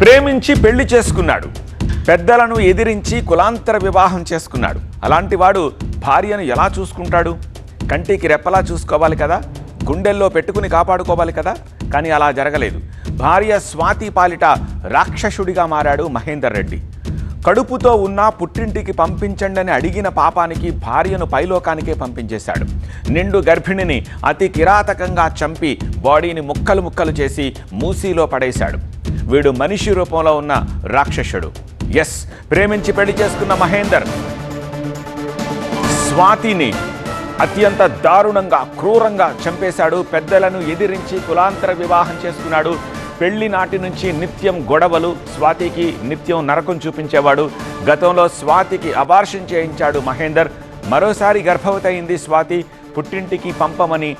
ప్రేమించి పెళ్లి చేసుకున్నాడు. పెద్దలను ఎదిరించి కులాంతర వివాహం చేసుకున్నాడు. అలాంటి వాడు భార్యను ఎలా చూసుకుంటాడు? కంటికి రెప్పలా చూసుకోవాలి కదా, గుండెల్లో పెట్టుకుని కాపాడుకోవాలి కదా. కానీ అలా జరగలేదు. భార్య స్వాతి పాలిట రాక్షసుడిగా మారాడు మహేందర్ రెడ్డి. కడుపుతో ఉన్న పుట్టింటికి పంపించండని అడిగిన పాపానికి భార్యను పైలోకానికే పంపించేశాడు. నిండు గర్భిణిని అతి కిరాతకంగా చంపి బాడీని ముక్కలు ముక్కలు చేసి మూసీలో పడేశాడు. వీడు మనిషి రూపంలో ఉన్న రాక్షసుడు. ఎస్, ప్రేమించి పెళ్లి చేసుకున్న మహేందర్ స్వాతిని అత్యంత దారుణంగా క్రూరంగా చంపేశాడు. పెద్దలను ఎదిరించి కులాంతర వివాహం చేసుకున్నాడు. పెళ్లి నాటి నుంచి నిత్యం గొడవలు, స్వాతికి నిత్యం నరకం చూపించేవాడు. గతంలో స్వాతికి అబార్షన్ చేయించాడు మహేందర్. మరోసారి గర్భవతి అయింది స్వాతి. పుట్టింటికి పంపమని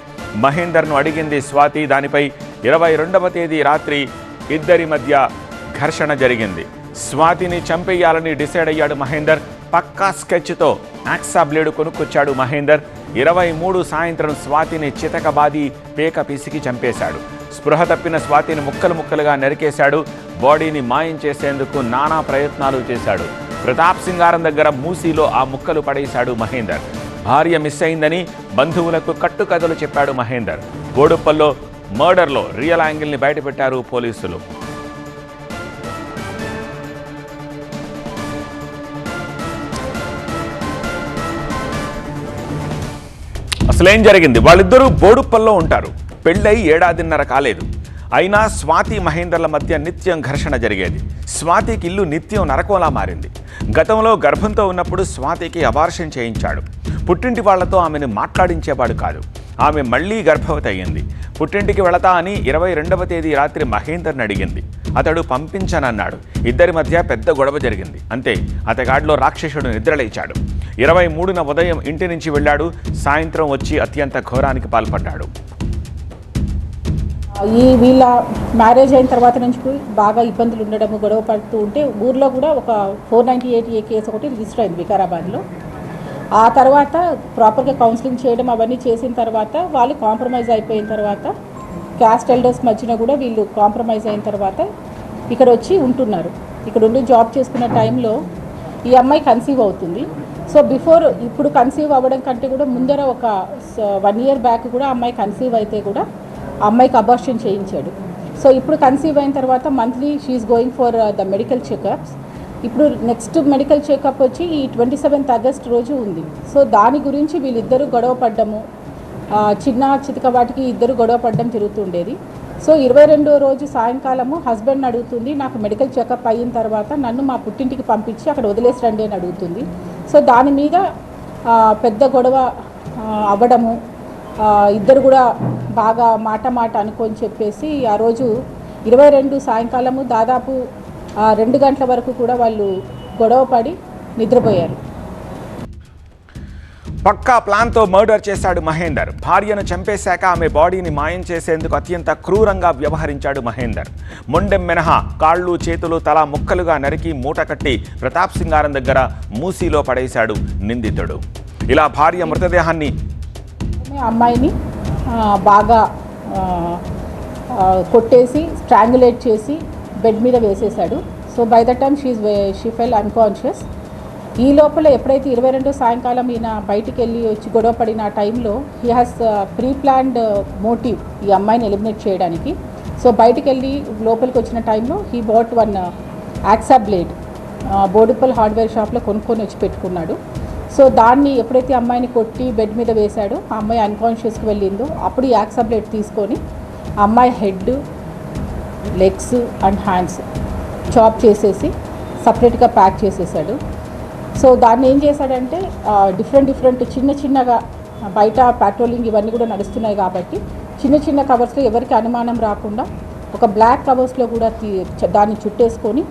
మహేందర్ను అడిగింది స్వాతి. దానిపై 22వ తేదీ రాత్రి ఇద్దరి మధ్య ఘర్షణ జరిగింది. స్వాతిని చంపేయాలని డిసైడ్ అయ్యాడు మహేందర్. పక్కా స్కెచ్తో యాక్సా బ్లేడు కొనుక్కొచ్చాడు మహేందర్. 23 సాయంత్రం స్వాతిని చితకబాది పేక పిసికి చంపేశాడు. స్పృహ తప్పిన స్వాతిని ముక్కలు ముక్కలుగా నరికేశాడు. బాడీని మాయం చేసేందుకు నానా ప్రయత్నాలు చేశాడు. ప్రతాప్ సింగారం దగ్గర మూసీలో ఆ ముక్కలు పడేశాడు మహేందర్. భార్య మిస్ అయిందని బంధువులకు కట్టుకథలు చెప్పాడు మహేందర్. బోడుప్పల్లో మర్డర్లో రియల్ యాంగిల్ని బయటపెట్టారు పోలీసులు. అసలేం జరిగింది? వాళ్ళిద్దరూ బోడుప్పల్లో ఉంటారు. పెళ్ళై 1.5 ఏడాది కాలేదు. అయినా స్వాతి మహేందర్ల మధ్య నిత్యం ఘర్షణ జరిగేది. స్వాతికి ఇల్లు నిత్యం నరకంలా మారింది. గతంలో గర్భంతో ఉన్నప్పుడు స్వాతికి అబార్షన్ చేయించాడు. పుట్టింటి వాళ్లతో ఆమెను మాట్లాడించేవాడు కాదు. ఆమె మళ్లీ గర్భవతి అయ్యింది. పుట్టింటికి వెళతా అని 22వ తేదీ రాత్రి మహేందర్ని అడిగింది. అతడు పంపించనన్నాడు. ఇద్దరి మధ్య పెద్ద గొడవ జరిగింది. అంతే, అతగాడిలో రాక్షసుడు నిద్రలేచాడు. 23న ఉదయం ఇంటి నుంచి వెళ్ళాడు. సాయంత్రం వచ్చి అత్యంత ఘోరానికి పాల్పడ్డాడు. వీళ్ళ మ్యారేజ్ అయిన తర్వాత నుంచి బాగా ఇబ్బందులు ఉండడము, గొడవ పడుతూ ఉంటే ఊర్లో కూడా ఒక 498A కేసు ఒకటి రిజిస్టర్ అయింది వికారాబాద్లో. ఆ తర్వాత ప్రాపర్గా కౌన్సిలింగ్ చేయడం అవన్నీ చేసిన తర్వాత వాళ్ళు కాంప్రమైజ్ అయిపోయిన తర్వాత క్యాస్ట్ ఎల్డర్స్ మధ్యన కూడా వీళ్ళు కాంప్రమైజ్ అయిన తర్వాత ఇక్కడ వచ్చి ఉంటున్నారు. ఇక్కడ ఉండి జాబ్ చేసుకున్న టైంలో ఈ అమ్మాయి కన్సీవ్ అవుతుంది. సో ఇప్పుడు కన్సీవ్ అవ్వడం కంటే కూడా ముందర ఒక 1 year బ్యాక్ కూడా అమ్మాయి కన్సీవ్ అయితే కూడా అమ్మాయికి అబార్షన్ చేయించాడు. సో ఇప్పుడు కన్సీవ్ అయిన తర్వాత monthly she is going for the medical checkups. ఇప్పుడు నెక్స్ట్ మెడికల్ చెకప్ వచ్చి ఈ 27th ఆగస్ట్ రోజు ఉంది. సో దాని గురించి వీళ్ళిద్దరూ గొడవ పడ్డము, చిన్న చితక వాటికి ఇద్దరు గొడవ పడ్డం జరుగుతుండేది. సో 22వ రోజు సాయంకాలము హస్బెండ్ని అడుగుతుంది, నాకు మెడికల్ చెకప్ అయిన తర్వాత నన్ను మా పుట్టింటికి పంపించి అక్కడ వదిలేసి రండి అని అడుగుతుంది. సో దాని మీద పెద్ద గొడవ అవ్వడము, ఇద్దరు కూడా బాగా మాట అనుకొని చెప్పేసి ఆ రోజు 22 సాయంకాలము దాదాపు 2 గంటల వరకు కూడా వాళ్ళు గొడవ పడి నిద్రపోయారు. పక్కా ప్లాన్తో మర్డర్ చేశాడు మహేందర్. భార్యను చంపేశాక ఆమె బాడీని మాయం చేసేందుకు అత్యంత క్రూరంగా వ్యవహరించాడు మహేందర్. మొండెం మినహా కాళ్ళు చేతులు తల ముక్కలుగా నరికి మూట కట్టి ప్రతాప్ సింగారం దగ్గర మూసీలో పడేశాడు నిందితుడు. ఇలా భార్య మృతదేహాన్ని అమ్మాయిని బాగా కొట్టేసి స్ట్రాంగులేట్ చేసి బెడ్ మీద వేసేశాడు. So by the time she fell unconscious. ఈ లోపల ఎప్పుడైతే 22 సాయంకాలం ఈయన బయటికి వెళ్ళి వచ్చి గొడవ పడిన టైంలో he has pre planned motive ఈ అమ్మాయిని ఎలిమినేట్ చేయడానికి. సో బయటికి వెళ్ళి లోపలికి వచ్చిన టైంలో he bought 1 hacksaw blade Boduppal hardware షాప్లో కొనుక్కొని వచ్చి పెట్టుకున్నాడు. సో దాన్ని ఎప్పుడైతే అమ్మాయిని కొట్టి బెడ్ మీద వేశాడో ఆ అమ్మాయి అన్కాన్షియస్కి వెళ్ళిందో అప్పుడు ఈ యాక్సా బ్లేడ్ తీసుకొని ఆ అమ్మాయి head, legs and hands chop చేసేసి సపరేట్గా ప్యాక్ చేసేసాడు. సో దాన్ని ఏం చేశాడంటే డిఫరెంట్ చిన్నగా బయట పెట్రోలింగ్ ఇవన్నీ కూడా నడుస్తున్నాయి కాబట్టి చిన్న కవర్స్లో ఎవరికి అనుమానం రాకుండా ఒక బ్లాక్ కవర్స్లో కూడా దాన్ని చుట్టేసుకొని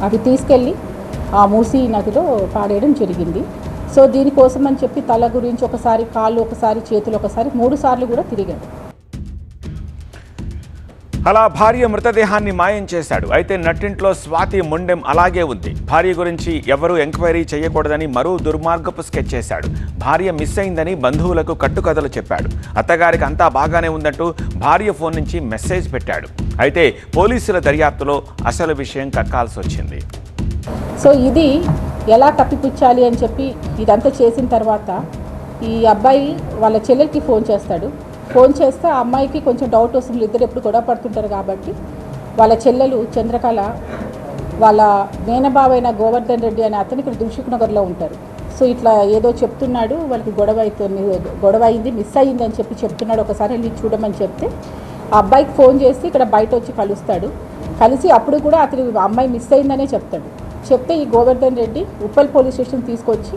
అవి తీసుకెళ్ళి ఆ మూసీ నదిలో పాడేయడం జరిగింది. సో దీనికోసం అని చెప్పి తల గురించి ఒకసారి, కాళ్ళు ఒకసారి, చేతులు ఒకసారి, 3 సార్లు కూడా తిరిగాడు. అలా భార్య మృతదేహాన్ని మాయం చేశాడు. అయితే నట్టింట్లో స్వాతి మొండెం అలాగే ఉంది. భార్య గురించి ఎవరూ ఎంక్వైరీ చేయకూడదని మరో దుర్మార్గపు స్కెచ్ చేశాడు. భార్య మిస్ అయిందని బంధువులకు కట్టుకథలు చెప్పాడు. అత్తగారికి అంతా బాగానే ఉందంటూ భార్య ఫోన్ నుంచి మెసేజ్ పెట్టాడు. అయితే పోలీసుల దర్యాప్తులో అసలు విషయం కక్కాల్సి వచ్చింది. సో ఇది ఎలా కప్పిపుచ్చాలి అని చెప్పి ఇదంతా చేసిన తర్వాత ఈ అబ్బాయి వాళ్ళ చెల్లెలకి ఫోన్ చేస్తాడు. ఫోన్ చేస్తే ఆ అమ్మాయికి కొంచెం డౌట్ వస్తుంది, ఇద్దరు ఎప్పుడు గొడవ పడుతుంటారు కాబట్టి వాళ్ళ చెల్లెలు చంద్రకళ వాళ్ళ మేనబావైన గోవర్ధన్ రెడ్డి అనే అతను ఇక్కడ దిల్సుఖ్ నగర్లో ఉంటారు. సో ఇట్లా ఏదో చెప్తున్నాడు, వాళ్ళకి గొడవ అయింది, మిస్ అయ్యింది అని చెప్పి చెప్తున్నాడు, ఒకసారి వెళ్ళి చూడమని చెప్తే ఆ అబ్బాయికి ఫోన్ చేసి ఇక్కడ బయట వచ్చి కలుస్తాడు. కలిసి అప్పుడు కూడా అతను అమ్మాయి మిస్ అయిందనే చెప్తాడు. చెప్తే ఈ గోవర్ధన్ రెడ్డి ఉప్పల్ పోలీస్ స్టేషన్ తీసుకొచ్చి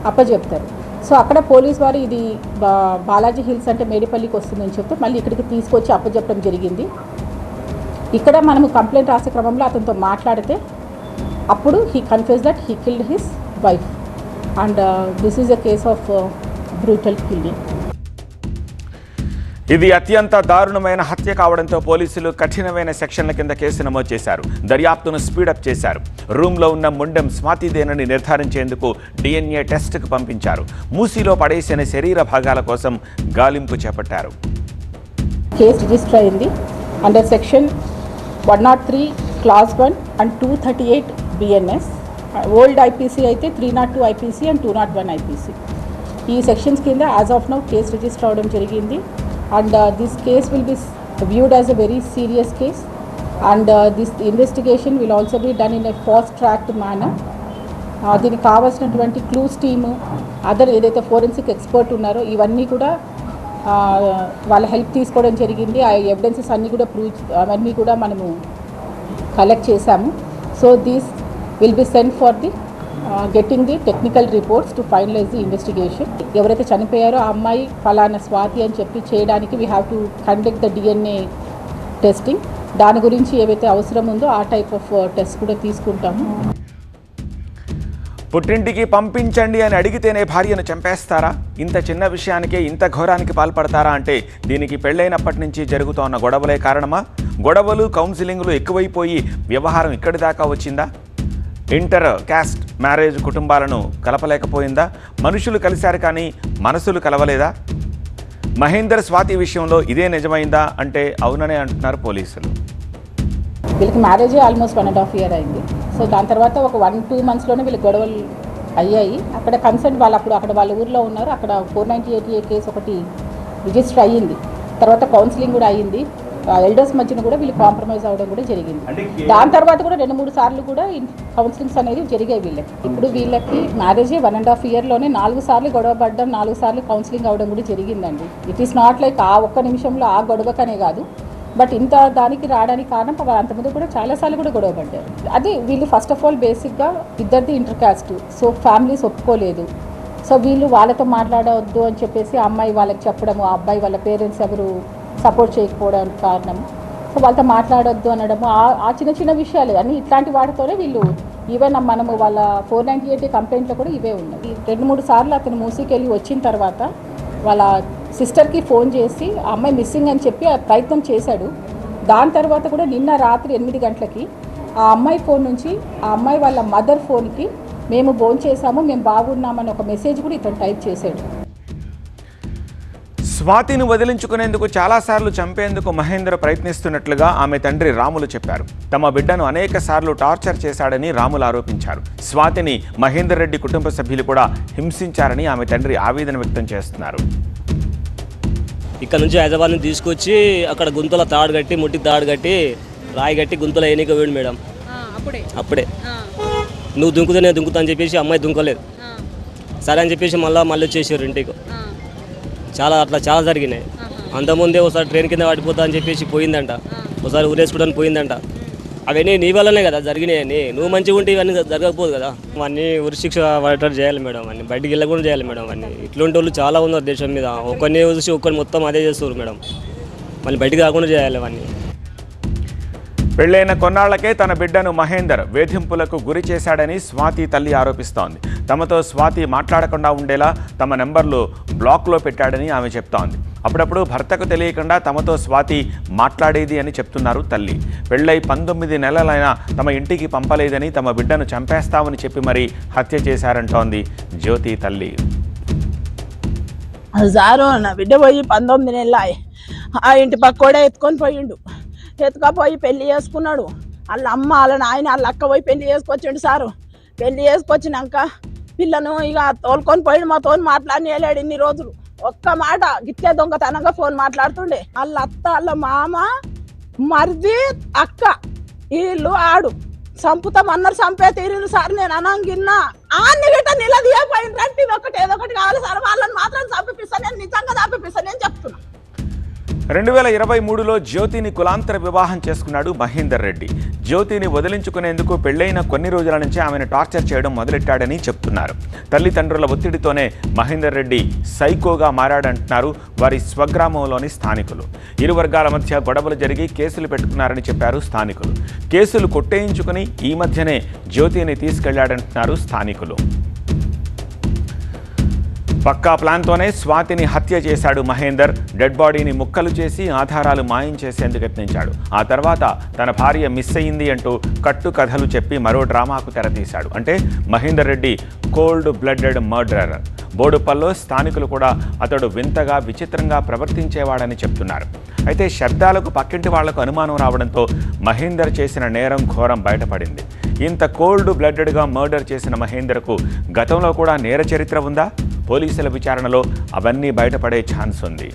అప్పచెప్తారు. సో అక్కడ పోలీస్ వారు ఇది బాలాజీ హిల్స్ అంటే మేడిపల్లికి వస్తుందని చెప్తే మళ్ళీ ఇక్కడికి తీసుకొచ్చి అప్పచెప్పడం జరిగింది. ఇక్కడ మనము కంప్లైంట్ రాసే క్రమంలో అతనితో మాట్లాడితే అప్పుడు he confess that he killed his wife and this is a case of brutal killing. ఇది అత్యంత దారుణమైన హత్య కావడంతో పోలీసులు కఠినమైన సెక్షన్ల కింద కేసు నమోదు చేశారు. దర్యాప్తును స్పీడప్ చేశారు. రూమ్లో ఉన్న మొండెం స్వాతిదేనని నిర్ధారించేందుకు DNA టెస్ట్కు పంపించారు. మూసీలో పడేసిన శరీర భాగాల కోసం గాలింపు చేపట్టారు. కేసు రిజిస్టర్ అయింది under section 103 class 1 and 238 BNS. Old IPC అయితే 302 IPC అండ్ 201 IPC. ఈ సెక్షన్స్ కింద as of now case register అవడం జరిగింది. And this case will be viewed as a very serious case and this investigation will also be done in a fast-tracked manner. దీనికి కావాల్సినటువంటి clues team other ఏదైతే forensic expert ఉన్నారో ఇవన్నీ కూడా వాళ్ళ help తీసుకోవడం జరిగింది. ఆ ఎవిడెన్సెస్ అన్నీ కూడా అవన్నీ కూడా మనము కలెక్ట్ చేశాము. So these will be send for the getting the technical reports to finalize the investigation. ఎవరైతే చనిపోయారో ఆ అమ్మాయి ఫలానా స్వాతి అని చెప్పి చేయడానికి we have to conduct the DNA testing. దాని గురించి ఏవైతే అవసరం ఉందో ఆ టైప్ ఆఫ్ టెస్ట్ కూడా తీసుకుంటాము. పుట్టింటికి పంపించండి అని అడిగితేనే భార్యను చంపేస్తారా? ఇంత చిన్న విషయానికే ఇంత ఘోరానికి పాల్పడతారా అంటే దీనికి పెళ్ళైనప్పటి నుంచి జరుగుతోన్న గొడవలే కారణమా? గొడవలు కౌన్సిలింగ్లు ఎక్కువైపోయి వ్యవహారం ఇక్కడి దాకా వచ్చిందా? ఇంటర్ క్యాస్ట్ మ్యారేజ్ కుటుంబాలను కలపలేకపోయిందా? మనుషులు కలిశారు కానీ మనసులు కలవలేదా? మహేందర్ స్వాతి విషయంలో ఇదే నిజమైందా అంటే అవుననే అంటున్నారు పోలీసులు. వీళ్ళకి మ్యారేజే ఆల్మోస్ట్ 1.5 year అయింది. సో దాని తర్వాత ఒక 1-2 monthsలోనే వీళ్ళకి గొడవలు అయ్యాయి. అక్కడ కన్సర్న్ వాళ్ళు అప్పుడు అక్కడ వాళ్ళ ఊర్లో ఉన్నారు. అక్కడ 498A కేసు ఒకటి రిజిస్టర్ అయ్యింది. తర్వాత కౌన్సిలింగ్ కూడా అయ్యింది. ఎల్డర్స్ మధ్యన కూడా వీళ్ళు కాంప్రమైజ్ అవ్వడం కూడా జరిగింది. దాని తర్వాత కూడా 2-3 సార్లు కూడా కౌన్సిలింగ్స్ అనేది జరిగాయి వీళ్ళకి. ఇప్పుడు వీళ్ళకి మ్యారేజే 1.5 yearలోనే 4 సార్లు గొడవ పడడం, 4 సార్లు కౌన్సిలింగ్ అవ్వడం కూడా జరిగిందండి. ఇట్ ఈస్ నాట్ లైక్ ఆ ఒక్క నిమిషంలో ఆ గొడవకనే కాదు, బట్ ఇంత దానికి రావడానికి కారణం అంతమంది కూడా చాలాసార్లు కూడా గొడవ పడ్డారు. అది వీళ్ళు ఫస్ట్ ఆఫ్ ఆల్ బేసిక్గా ఇద్దరిది ఇంటర్ క్యాస్ట్, సో ఫ్యామిలీస్ ఒప్పుకోలేదు. సో వీళ్ళు వాళ్ళతో మాట్లాడవద్దు అని చెప్పేసి అమ్మాయి వాళ్ళకి చెప్పడము, ఆ అబ్బాయి వాళ్ళ పేరెంట్స్ ఎవరు సపోర్ట్ చేయకపోవడానికి కారణం. సో వాళ్ళతో మాట్లాడొద్దు అనడము, ఆ చిన్న చిన్న విషయాలు అని ఇట్లాంటి వాటితోనే వీళ్ళు ఈవెన్ మనము వాళ్ళ 498 కంప్లైంట్లో కూడా ఇవే ఉన్నాయి. 2-3 సార్లు అతను మూసీకి వెళ్ళి వచ్చిన తర్వాత వాళ్ళ సిస్టర్కి ఫోన్ చేసి ఆ అమ్మాయి మిస్సింగ్ అని చెప్పి ఆ ప్రయత్నం చేశాడు. దాని తర్వాత కూడా నిన్న రాత్రి 8 గంటలకి ఆ అమ్మాయి ఫోన్ నుంచి ఆ అమ్మాయి వాళ్ళ మదర్ ఫోన్కి మేము భోంచేసాము, మేము బాగున్నామని ఒక మెసేజ్ కూడా ఇతను టైప్ చేశాడు. స్వాతిని వదిలించుకునేందుకు చాలాసార్లు చంపేందుకు మహేందర్ ప్రయత్నిస్తున్నట్లుగా ఆమె తండ్రి రాములు చెప్పారు. తమ బిడ్డను అనేక సార్లు టార్చర్ చేశాడని రాములు ఆరోపించారు. స్వాతిని మహేందర్ రెడ్డి కుటుంబ సభ్యులు కూడా హింసించారని ఆమె తండ్రి ఆవేదన వ్యక్తం చేస్తున్నారు. ఇక్కడ నుంచి హైదరాబాద్ నుంచి తీసుకొచ్చి అక్కడ గుంతల తాడు కట్టి ముట్టి తాడు కట్టి రాయి కట్టి గుంతలో ఎన్నిక వేయండి మేడం. అప్పుడే నువ్వు దుంకుతా నేను దుంకుతా అని చెప్పేసి అమ్మాయి దుంకలేదు. సరే అని చెప్పేసి మళ్ళీ వచ్చేసారు ఇంటికి. చాలా జరిగినాయి. అంతకుముందే ఒకసారి ట్రైన్ కింద పడిపోతా అని చెప్పేసి పోయిందంట, ఒకసారి ఊరేసుకోవడానికి పోయిందంట. అవన్నీ నీ వల్లనే కదా జరిగినాయని. నువ్వు మంచిగా ఉంటే ఇవన్నీ జరగకపోదు కదా. అవన్నీ ఉరిశిక్ష పడేటట్టు చేయాలి మేడం, అన్నీ బయటికి వెళ్ళకుండా చేయాలి మేడం. అన్నీ ఇట్లాంటి వాళ్ళు చాలా ఉన్నారు దేశం మీద. ఒక్కరిని చూసి ఒక్కరిని మొత్తం అదే చేస్తారు మేడం. మళ్ళీ బయటికి రాకుండా చేయాలి అవన్నీ. పెళ్లైన కొన్నాళ్లకే తన బిడ్డను మహేందర్ వేధింపులకు గురి చేశాడని స్వాతి తల్లి ఆరోపిస్తోంది. తమతో స్వాతి మాట్లాడకుండా ఉండేలా తమ నెంబర్లు బ్లాక్లో పెట్టాడని ఆమె చెప్తోంది. అప్పుడప్పుడు భర్తకు తెలియకుండా తమతో స్వాతి మాట్లాడేది అని చెప్తున్నారు తల్లి. పెళ్ళై 19 నెలలైనా తమ ఇంటికి పంపలేదని, తమ బిడ్డను చంపేస్తామని చెప్పి మరీ హత్య చేశారంటోంది జ్యోతి తల్లి. సారు నా బిడ్డ పోయి 19 నెలలు ఆ ఇంటి పక్కోడే ఎత్తుకొని పోయిండు. ఎత్తుకపోయి పెళ్లి చేసుకున్నాడు. వాళ్ళ అమ్మ వాళ్ళ నాయన వాళ్ళ అక్క పోయి పెళ్లి చేసుకొచ్చిండు సారు. పెళ్లి చేసుకొచ్చినాక పిల్లను ఇక తోలుకొని పోయిండు. మాతో మాట్లాడలేడు ఇన్ని రోజులు. ఒక్క మాట గిట్లే దొంగతనంగా ఫోన్ మాట్లాడుతుండే. వాళ్ళ అత్త వాళ్ళ మామ మరిది అక్క వీళ్ళు ఆడు చంపుతామన్నారు. చంపే తీరు సార్ నేను అనంగిన్నా అన్ని గిట్ట నిలదీయపోయిందంటే ఒకటి ఏదో ఒకటి కావాలి సార్. వాళ్ళని మాత్రం చంపిస్తాను, నేను నిజంగా చంపిస్తాను నేను చెప్తున్నా. 2023లో జ్యోతిని కులాంతర వివాహం చేసుకున్నాడు మహేందర్ రెడ్డి. జ్యోతిని వదిలించుకునేందుకు పెళ్లైన కొన్ని రోజుల నుంచి ఆమెను టార్చర్ చేయడం మొదలెట్టాడని చెప్తున్నారు. తల్లిదండ్రుల ఒత్తిడితోనే మహేందర్ రెడ్డి సైకోగా మారాడంటున్నారు వారి స్వగ్రామంలోని స్థానికులు. ఇరు వర్గాల మధ్య గొడవలు జరిగి కేసులు పెట్టుకున్నారని చెప్పారు స్థానికులు. కేసులు కొట్టేయించుకుని ఈ మధ్యనే జ్యోతిని తీసుకెళ్లాడంటున్నారు స్థానికులు. పక్కా ప్లాన్తోనే స్వాతిని హత్య చేశాడు మహేందర్. డెడ్ బాడీని ముక్కలు చేసి ఆధారాలు మాయం చేసేందుకు యత్నించాడు. ఆ తర్వాత తన భార్య మిస్ అయింది అంటూ కట్టు కథలు చెప్పి మరో డ్రామాకు తెరతీశాడు. అంటే Mahender Reddy cold blooded murderer. బోడుపల్లో స్థానికులు కూడా అతడు వింతగా విచిత్రంగా ప్రవర్తించేవాడని చెప్తున్నారు. అయితే శబ్దాలకు పక్కింటి వాళ్లకు అనుమానం రావడంతో మహేందర్ చేసిన నేరం ఘోరం బయటపడింది. ఇంత కోల్డ్ బ్లడెడ్గా మర్డర్ చేసిన మహేందర్కు గతంలో కూడా నేర చరిత్ర ఉందా? పోలీసుల విచారణలో అవన్నీ బయటపడే ఛాన్స్ ఉంది.